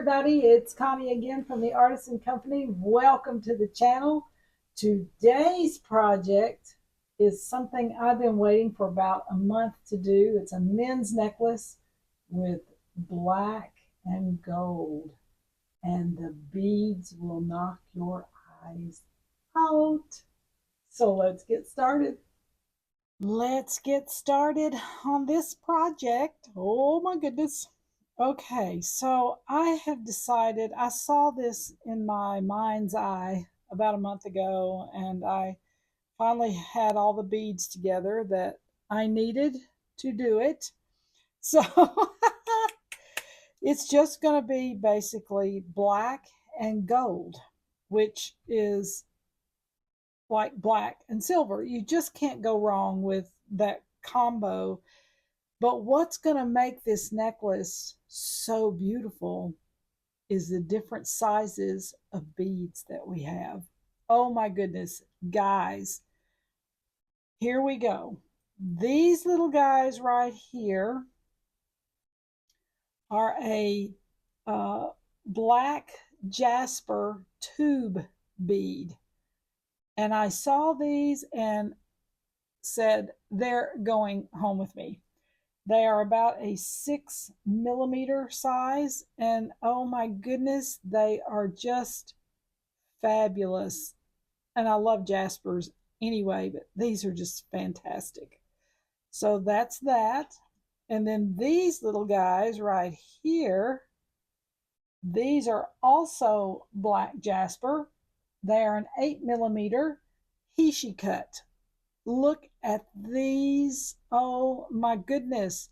everybody, it's Connie again from the Artisan Company. Welcome to the channel. Today's project is something I've been waiting for about a month to do. It's a men's necklace with black and gold, and the beads will knock your eyes out. So let's get started. Let's get started on this project. Oh my goodness. Okay, so I have decided, I saw this in my mind's eye about a month ago, and I finally had all the beads together that I needed to do it. So it's just going to be basically black and gold, which is like black and silver. You just can't go wrong with that combo. But what's going to make this necklace so beautiful is the different sizes of beads that we have. Oh my goodness, guys, here we go. These little guys right here are a black Jasper tube bead. And I saw these and said, they're going home with me. They are about a 6 millimeter size, and oh my goodness, they are just fabulous. And I love Jaspers anyway, but these are just fantastic. So that's that. And then these little guys right here, these are also black Jasper. They are an 8 millimeter Heishi cut. Look at these. Oh my goodness.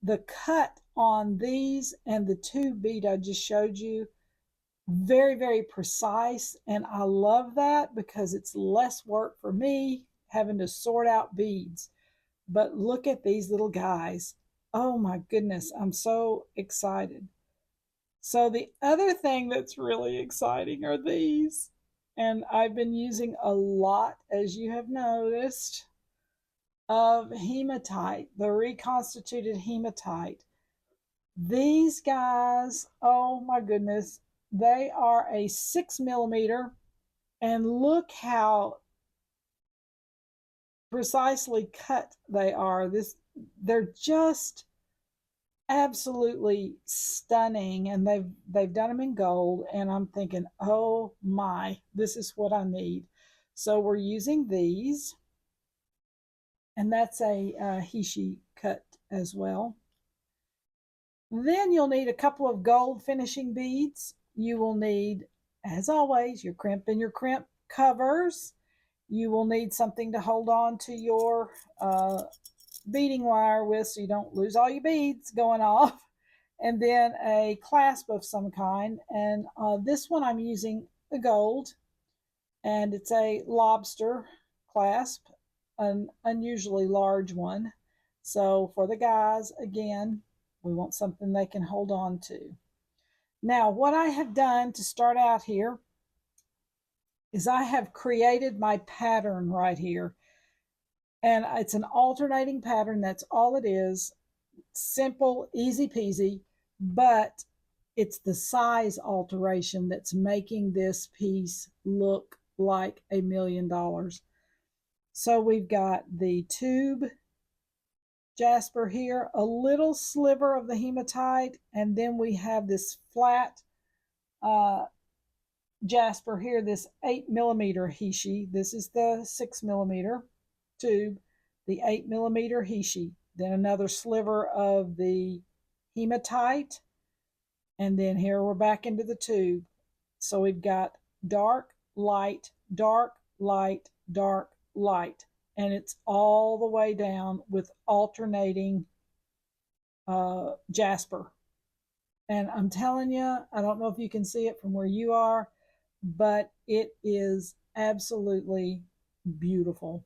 The cut on these and the tube bead I just showed you, very, very precise. And I love that because it's less work for me having to sort out beads. But look at these little guys. Oh my goodness. I'm so excited. So the other thing that's really exciting are these. And I've been using a lot, as you have noticed, of hematite, the reconstituted hematite. These guys, oh my goodness, they are a 6 millimeter, and look how precisely cut they are. They're just absolutely stunning, and they've done them in gold, and I'm thinking, oh my, this is what I need. So we're using these, and that's a Heishi cut as well. Then you'll need a couple of gold finishing beads. You will need, as always, your crimp and your crimp covers. You will need something to hold on to your beading wire with so you don't lose all your beads going off. And then a clasp of some kind. And this one I'm using the gold, and it's a lobster clasp, an unusually large one. So for the guys, again, we want something they can hold on to. Now, what I have done to start out here is I have created my pattern right here. And it's an alternating pattern. That's all it is. Simple, easy peasy, but it's the size alteration that's making this piece look like $1 million. So we've got the tube Jasper here, a little sliver of the hematite, and then we have this flat Jasper here, this 8 millimeter Heishi. This is the 6 millimeter tube, the 8 millimeter Heishi. Then another sliver of the hematite, and then here we're back into the tube. So we've got dark, light, dark, light, dark, light. And it's all the way down with alternating Jasper. And I'm telling you, I don't know if you can see it from where you are, but it is absolutely beautiful.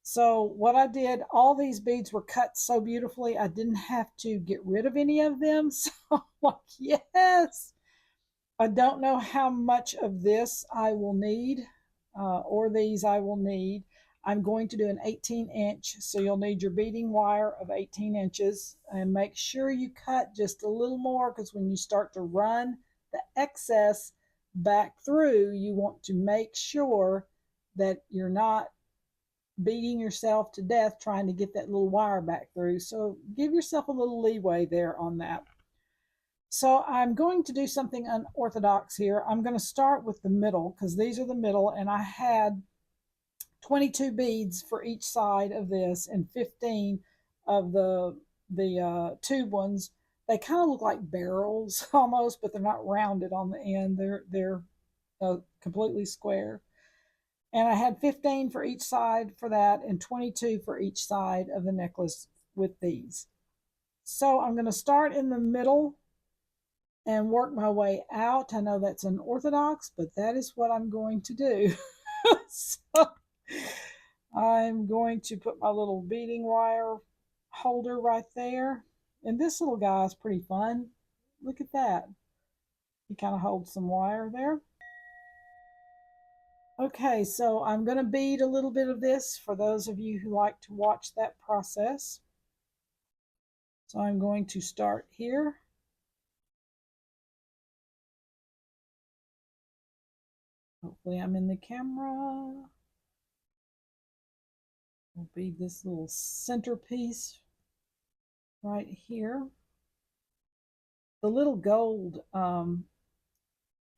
So what I did, all these beads were cut so beautifully, I didn't have to get rid of any of them. So I'm like, yes. I don't know how much of this I will need, or these I will need. I'm going to do an 18-inch, so you'll need your beading wire of 18 inches. And make sure you cut just a little more, because when you start to run the excess back through, you want to make sure that you're not beating yourself to death trying to get that little wire back through. So give yourself a little leeway there on that. So I'm going to do something unorthodox here. I'm going to start with the middle because these are the middle, and I had 22 beads for each side of this and 15 of the tube ones. They kind of look like barrels almost, but they're not rounded on the end. They're completely square. And I had 15 for each side for that and 22 for each side of the necklace with these. So I'm going to start in the middle and work my way out. I know that's unorthodox, but that is what I'm going to do. So I'm going to put my little beading wire holder right there. And this little guy is pretty fun. Look at that. He kind of holds some wire there. Okay, so I'm going to bead a little bit of this for those of you who like to watch that process. So I'm going to start here. Hopefully I'm in the camera. We'll bead this little centerpiece right here. The little gold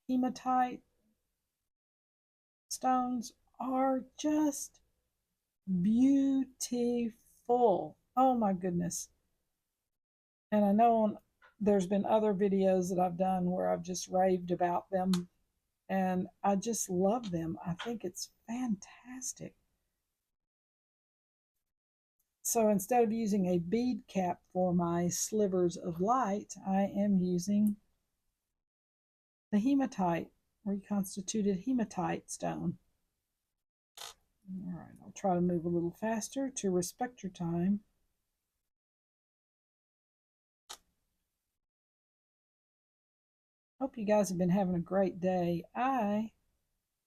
hematite stones are just beautiful. Oh my goodness. And I know there's been other videos that I've done where I've just raved about them, and I just love them. I think it's fantastic. So instead of using a bead cap for my slivers of light, I am using the hematite, reconstituted hematite stone. All right, I'll try to move a little faster to respect your time. Hope you guys have been having a great day. I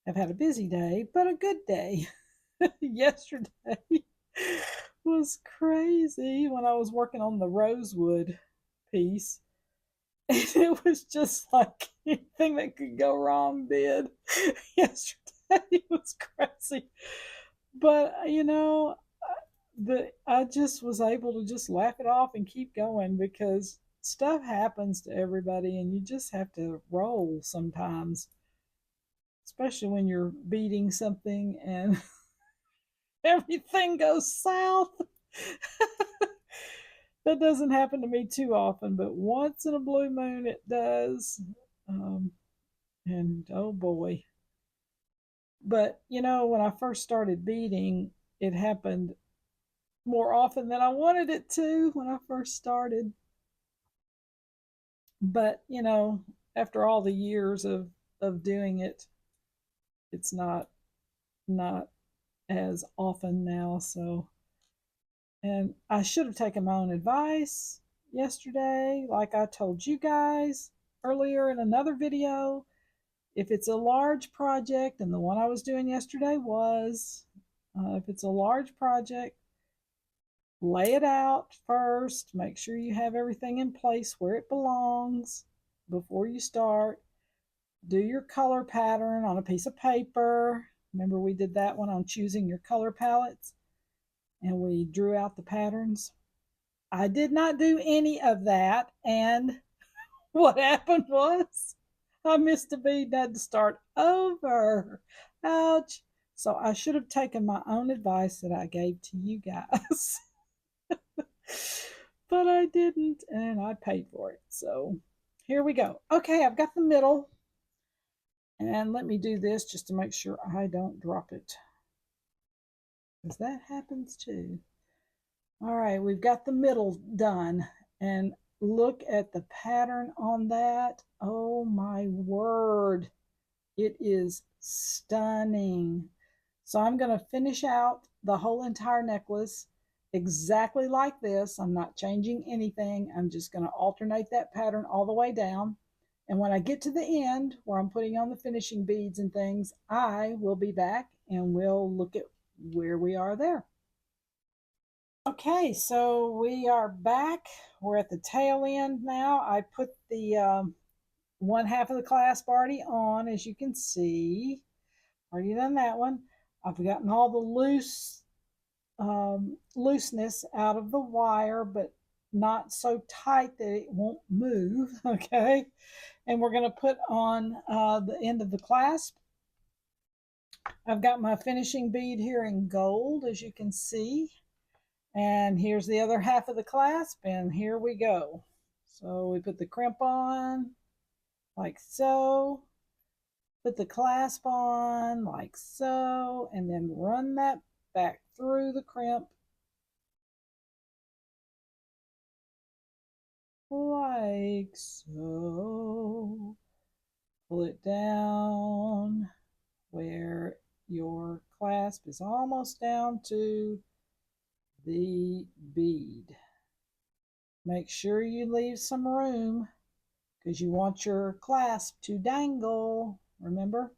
have had a busy day, but a good day. Yesterday was crazy when I was working on the rosewood piece. And it was just like anything that could go wrong did. Yesterday was crazy. But you know, I just was able to just laugh it off and keep going because stuff happens to everybody and you just have to roll sometimes, especially when you're beating something and everything goes south. That doesn't happen to me too often, but once in a blue moon it does. And oh boy. But you know, when I first started beading, it happened more often than I wanted it to when I first started. But you know, after all the years of doing it, it's not as often now. So, and I should have taken my own advice yesterday, like I told you guys earlier in another video. If it's a large project, and the one I was doing yesterday was, if it's a large project, lay it out first. Make sure you have everything in place where it belongs before you start. Do your color pattern on a piece of paper. Remember we did that one on choosing your color palettes, and we drew out the patterns. I did not do any of that, and what happened was I missed a bead and had to start over. Ouch. So I should have taken my own advice that I gave to you guys. But I didn't, and I paid for it. So here we go. Okay, I've got the middle. And let me do this just to make sure I don't drop it, because that happens too. All right, we've got the middle done. And look at the pattern on that. Oh my word. It is stunning. So I'm going to finish out the whole entire necklace exactly like this. I'm not changing anything. I'm just going to alternate that pattern all the way down. And when I get to the end where I'm putting on the finishing beads and things, I will be back and we'll look at where we are there. Okay, so we are back. We're at the tail end now. I put the one half of the clasp already on, as you can see. Already done that one. I've gotten all the looseness out of the wire, but not so tight that it won't move. Okay, and we're going to put on the end of the clasp. I've got my finishing bead here in gold, as you can see, and here's the other half of the clasp, and here we go. So we put the crimp on like so, put the clasp on like so, and then run that back through the crimp like so. Pull it down where your clasp is almost down to the bead. Make sure you leave some room because you want your clasp to dangle. Remember,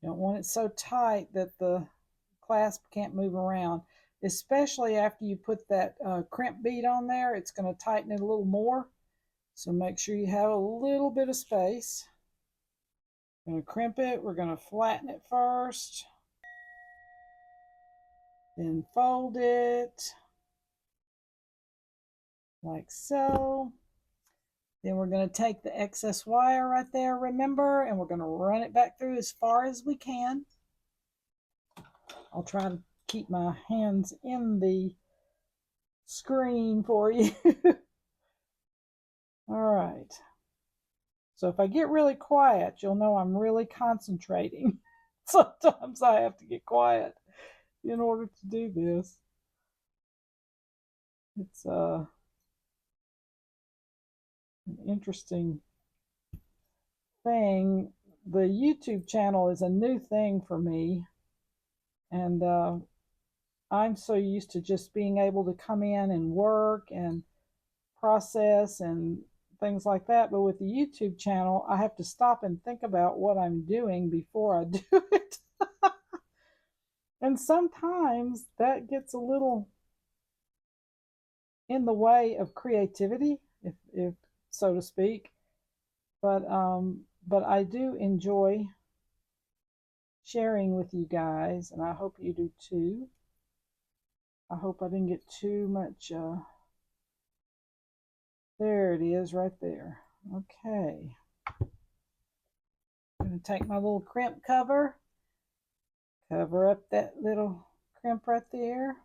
you don't want it so tight that the clasp can't move around, especially after you put that crimp bead on there. It's going to tighten it a little more, so make sure you have a little bit of space. We're going to crimp it. We're going to flatten it first, then fold it like so. Then we're going to take the excess wire right there, remember, and we're going to run it back through as far as we can. I'll try to keep my hands in the screen for you. All right. So if I get really quiet, you'll know I'm really concentrating. Sometimes I have to get quiet in order to do this. It's an interesting thing. The YouTube channel is a new thing for me, and I'm so used to just being able to come in and work and process and things like that. But with the YouTube channel, I have to stop and think about what I'm doing before I do it. And sometimes that gets a little in the way of creativity, if so to speak. But I do enjoy sharing with you guys, and I hope you do too. I hope I didn't get too much. There it is right there. Okay. I'm going to take my little crimp cover up that little crimp right there.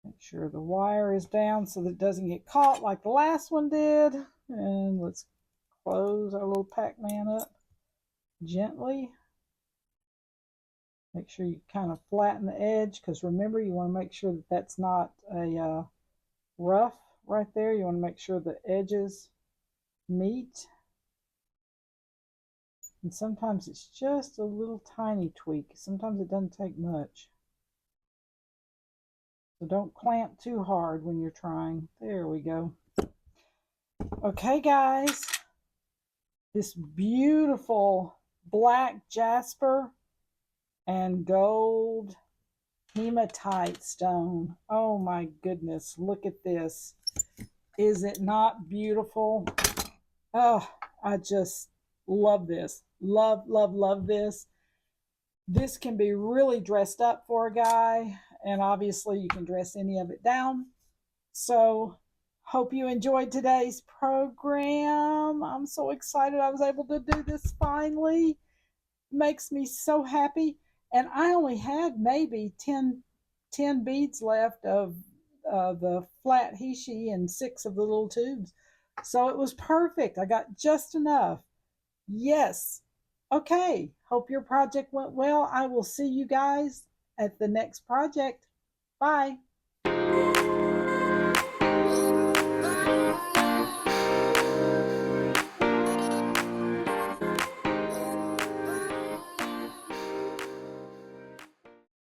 Make sure the wire is down so that it doesn't get caught like the last one did. And let's close our little Pac-Man up gently. Make sure you kind of flatten the edge, because remember, you want to make sure that that's not a rough right there. You want to make sure the edges meet. And sometimes it's just a little tiny tweak. Sometimes it doesn't take much. So don't clamp too hard when you're trying. There we go. Okay, guys. This beautiful black jasper and gold hematite stone. Oh my goodness, look at this. Is it not beautiful? Oh, I just love this. Love, love, love this. This can be really dressed up for a guy, and obviously you can dress any of it down. So hope you enjoyed today's program. I'm so excited I was able to do this finally. Makes me so happy. And I only had maybe 10 beads left of the flat hishi and 6 of the little tubes. So it was perfect. I got just enough. Yes. Okay. Hope your project went well. I will see you guys at the next project. Bye.